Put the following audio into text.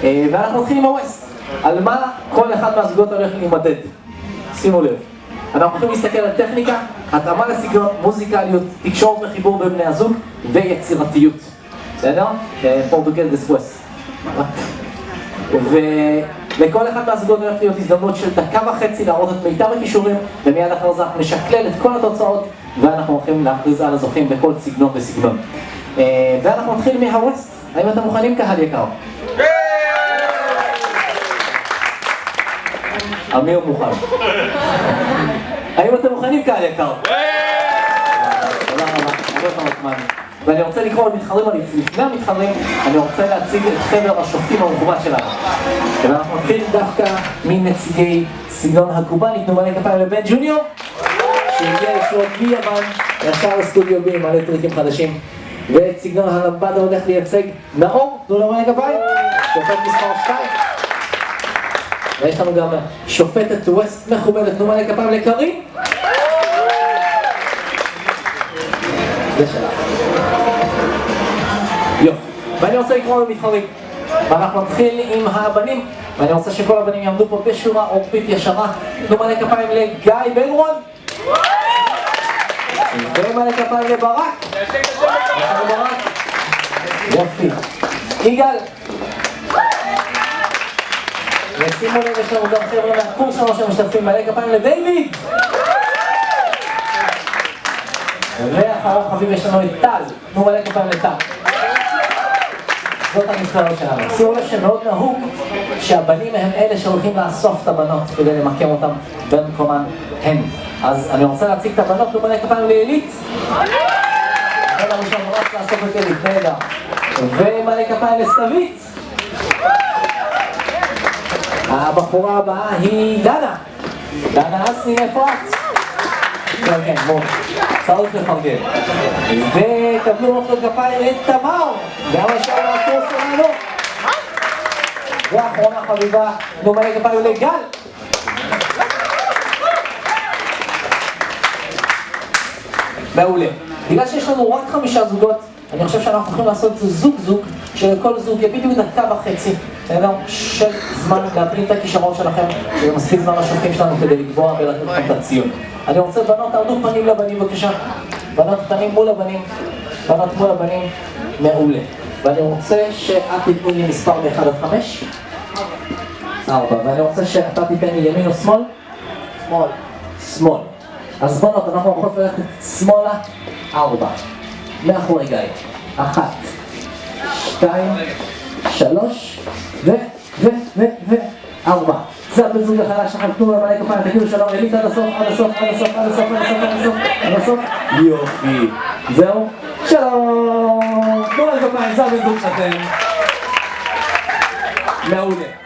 ואנחנו נתחיל עם הווסט. על מה כל אחד מהזוגות הולך להימדד. שימו לב. אנחנו הולכים להסתכל על טכניקה, התאמה לסגנון, מוזיקליות, תקשורת וחיבור בין בני הזוג ויצירתיות. בסדר? פורטוגל דספוס. ולכל אחד מהזוגות הולך להיות הזדמנות של דקה וחצי להראות את מיטב הכישורים, ומיד אחר זה אנחנו נשקלל את כל התוצאות ואנחנו הולכים להכריז על הזוכים בכל סגנון וסגנון. ואנחנו נתחיל מהווסט. האם אתם מוכנים, קהל יקר? אמיר מוכן. האם אתם מוכנים, קהל יקר? תודה רבה. ואני רוצה לקרוא למתחרים, לפני המתחרים, אני רוצה להציג את חבר השופטים המכובד שלנו. ואנחנו נתחיל דווקא מנציגי סגנון הקובאני, תנו מלא כפיים לבן ג'וניור, שהגיע לשלוט ביוון, ישר לסטודיו בי, מלא טריקים חדשים. ואת סגנון הלמבדה הולך לייצג נאור, תנו לו מלא כפיים, שופט מספר 2. ויש לנו גם שופטת ווסט מכובדת, תנו מלא כפיים לקרים. זה שלך. יופי. ואני רוצה לקרוא למתחרים. ואנחנו נתחיל עם הבנים. ואני רוצה שכל הבנים יעמדו פה בשורה אורפית ישרה. תנו מלא כפיים לגיא בן רון. ומלא כפיים לברק. יופי. יגאל. ושימו לב, יש לנו גם חבר'ה מהקורס שלנו שמשתתפים. מלא כפיים לדיוויד. ואחרון חביב יש לנו את טל. תנו מלא כפיים לטל. זאת המספרה שלנו. שימו לב שמאוד נהוג שהבנים הם אלה שהולכים לאסוף את הבנות כדי למקם אותם במקומן הן. אז אני רוצה להציג את הבנות, תנו מלא כפיים לעילית. ואלה ראשון רץ לאסוף את עילית, נהדר. ומלא כפיים לסתווית. הבחורה הבאה היא דנה. דנה אסי אפרת. כן, כן, בואו. צריך לפרגן. וקבלו מוחאות כפיים לתמר. גם השאר מהקורס שלנו. ואחרונה חביבה, תנו מלא כפיים לגל. מעולה. בגלל שיש לנו רק 5 זוגות, אני חושב שאנחנו יכולים לעשות זוג-זוג, שלכל זוג יהיה בדיוק דקה וחצי, בסדר? של זמן להפעיל את הכישרון שלכם, זה מספיק זמן לשופטים שלנו כדי לקבוע ולתת לכם את הציון. אני רוצה בנות, תעמדו פנים לבנים בבקשה. בנות פנים מול הבנים, בנות מול הבנים, מעולה. ואני רוצה שאת תיתני לי מספר מ-1 עד 5. 4. ואני רוצה שאתה תיתן לי ימין או שמאל? שמאל. שמאל. אז בנות, אנחנו הולכות ללכת שמאלה. 4. מאחורי גיא. 1, 2, 3, 4. זה הבזוג החדש שלכם, תנו למלא כפיים, תגידו שלום, אלית עד הסוף, עד הסוף, עד הסוף, עד הסוף, עד הסוף, עד הסוף, עד הסוף. יופי. זהו. שלום. תנו למלא כפיים, זה הבזוג שלכם. מעולה.